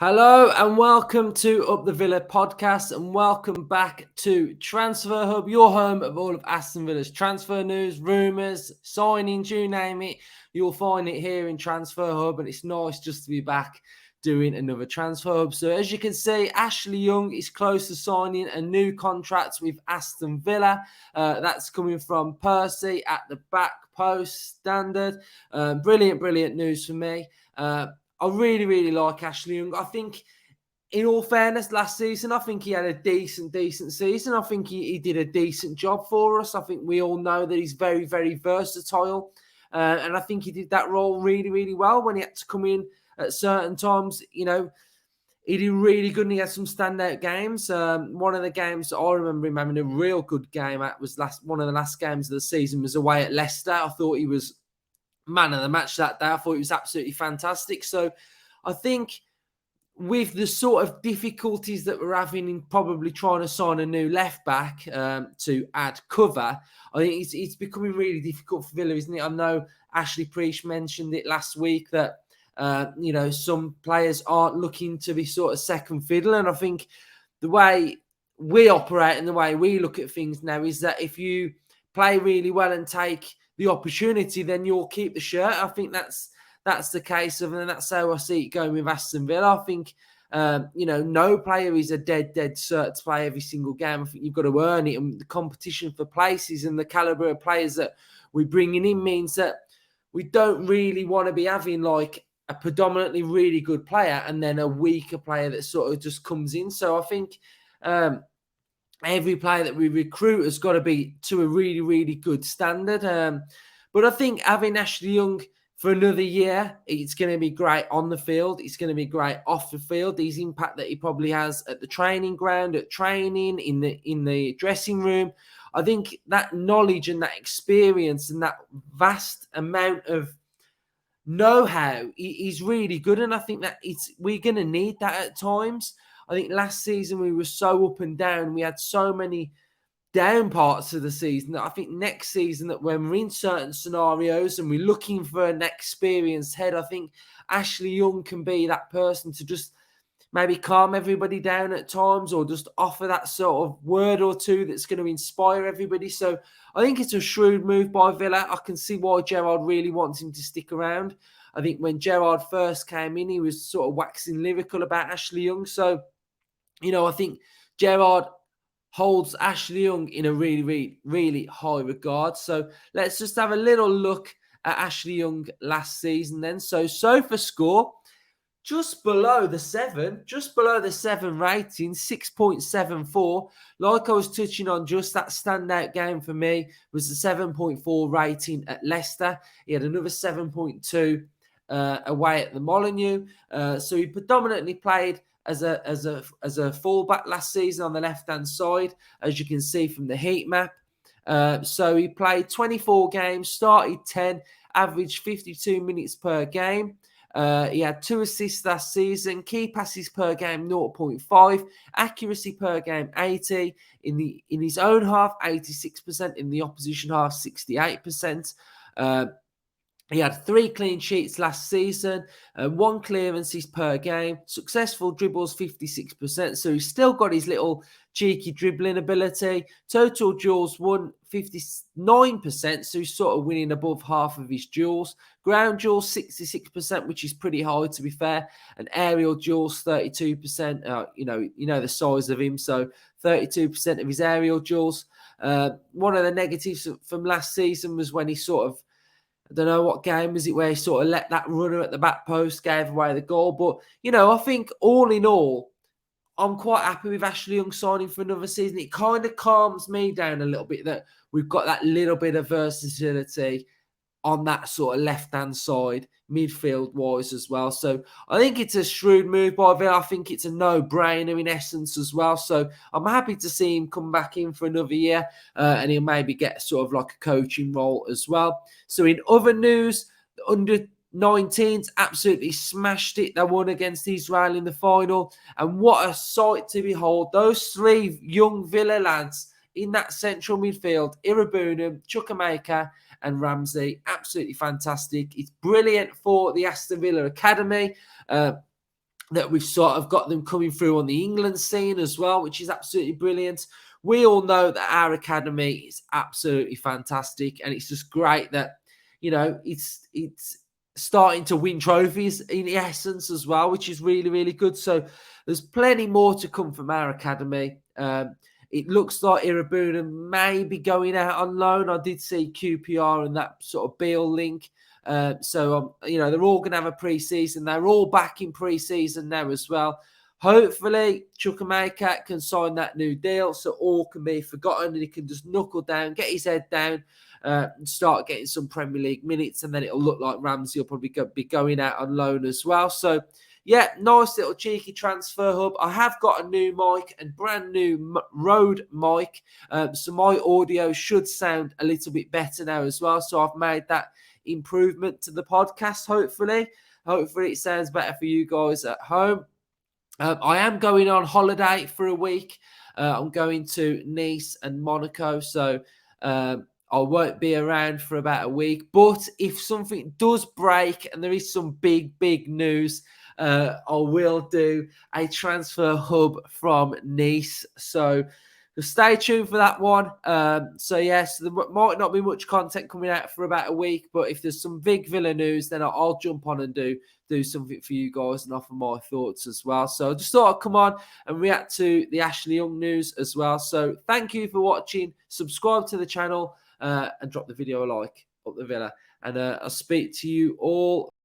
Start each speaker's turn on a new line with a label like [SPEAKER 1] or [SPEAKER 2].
[SPEAKER 1] Hello and welcome to Up the Villa podcast and welcome back to Transfer Hub, your home of all of Aston Villa's transfer news, rumours, signings, you name it. You'll find it here in Transfer Hub, and it's nice just to be back doing another Transfer Hub. So as you can see, Ashley Young is close to signing a new contract with Aston Villa. That's coming from Percy at the back post standard. Brilliant news for me. I really like Ashley Young. I think, in all fairness, last season, I think he had a decent season. I think he did a decent job for us. I think we all know that he's very versatile. And I think he did that role really well when he had to come in at certain times. You know, he did really good and he had some standout games. One of the games I remember him having a real good game at was one of the last games of the season was away at Leicester. I thought he was man of the match that day. I thought it was absolutely fantastic. So I think with the sort of difficulties that we're having in probably trying to sign a new left back to add cover, I think it's becoming really difficult for Villa, isn't it? I know Ashley Preach mentioned it last week that some players aren't looking to be sort of second fiddle, and I think the way we operate and the way we look at things now is that if you play really well and take the opportunity, then you'll keep the shirt. I think that's the case of, and that's how I see it going with Aston Villa. I think, no player is a dead cert to play every single game. I think you've got to earn it, and the competition for places and the calibre of players that we're bringing in means that we don't really want to be having like a predominantly really good player and then a weaker player that sort of just comes in. So I think every player that we recruit has got to be to a really good standard. But I think having Ashley Young for another year, it's going to be great on the field. It's going to be great off the field. His impact that he probably has at the training ground, at training, in the dressing room. I think that knowledge and that experience and that vast amount of know-how is really good. And I think that we're going to need that at times. I think last season we were so up and down. We had so many down parts of the season that I think next season, that when we're in certain scenarios and we're looking for an experienced head, I think Ashley Young can be that person to just maybe calm everybody down at times, or just offer that sort of word or two that's going to inspire everybody. So I think it's a shrewd move by Villa. I can see why Gerrard really wants him to stick around. I think when Gerrard first came in, he was sort of waxing lyrical about Ashley Young. So, I think Gerrard holds Ashley Young in a really high regard. So let's just have a little look at Ashley Young last season then. So for score, just below the 7 rating, 6.74. Like I was touching on, just that standout game for me was the 7.4 rating at Leicester. He had another 7.2 away at the Molineux. So he predominantly played as a fullback last season on the left-hand side, as you can see from the heat map. So he played 24 games, started 10, averaged 52 minutes per game. He had 2 assists last season, key passes per game 0.5, accuracy per game 80, in his own half 86%, in the opposition half 68%. He had 3 clean sheets last season, 1 clearances per game, successful dribbles 56%. So he's still got his little cheeky dribbling ability. Total duels won 59%, so he's sort of winning above half of his duels. Ground duels 66%, which is pretty high to be fair, and aerial duels 32%. You know the size of him, so 32% of his aerial duels. One of the negatives from last season was when he sort of, I don't know what game was it where he sort of let that runner at the back post, gave away the goal. But, I think all in all, I'm quite happy with Ashley Young signing for another season. It kind of calms me down a little bit that we've got that little bit of versatility on that sort of left-hand side, midfield-wise as well. So I think it's a shrewd move by Villa. I think it's a no-brainer in essence as well. So I'm happy to see him come back in for another year, and he'll maybe get sort of like a coaching role as well. So in other news, the under-19s absolutely smashed it. They won against Israel in the final. And what a sight to behold. Those 3 young Villa lads in that central midfield, Irabunum, Chukwuemeka and Ramsey, absolutely fantastic. It's brilliant for the Aston Villa Academy. that we've sort of got them coming through on the England scene as well, which is absolutely brilliant. We all know that our academy is absolutely fantastic, and it's just great that, you know, it's starting to win trophies in essence as well, which is really, really good. So there's plenty more to come from our academy. It looks like Irabuna may be going out on loan. I did see QPR and that sort of Beale link. You know, they're all going to have a pre-season. They're all back in pre-season now as well. Hopefully, Chukwuemeka can sign that new deal so all can be forgotten and he can just knuckle down, get his head down, and start getting some Premier League minutes. And then it'll look like Ramsey will probably be going out on loan as well. So, yeah, nice little cheeky transfer hub. I have got a new mic and brand new Rode mic. So my audio should sound a little bit better now as well. So I've made that improvement to the podcast, hopefully. Hopefully it sounds better for you guys at home. I am going on holiday for a week. I'm going to Nice and Monaco. So I won't be around for about a week. But if something does break and there is some big, big news, I will do a transfer hub from Nice. So stay tuned for that one. So yes, there might not be much content coming out for about a week, but if there's some big Villa news, then I'll jump on and do something for you guys and offer my thoughts as well. So I just thought I'd come on and react to the Ashley Young news as well. So thank you for watching. Subscribe to the channel and drop the video a like up the Villa. And I'll speak to you all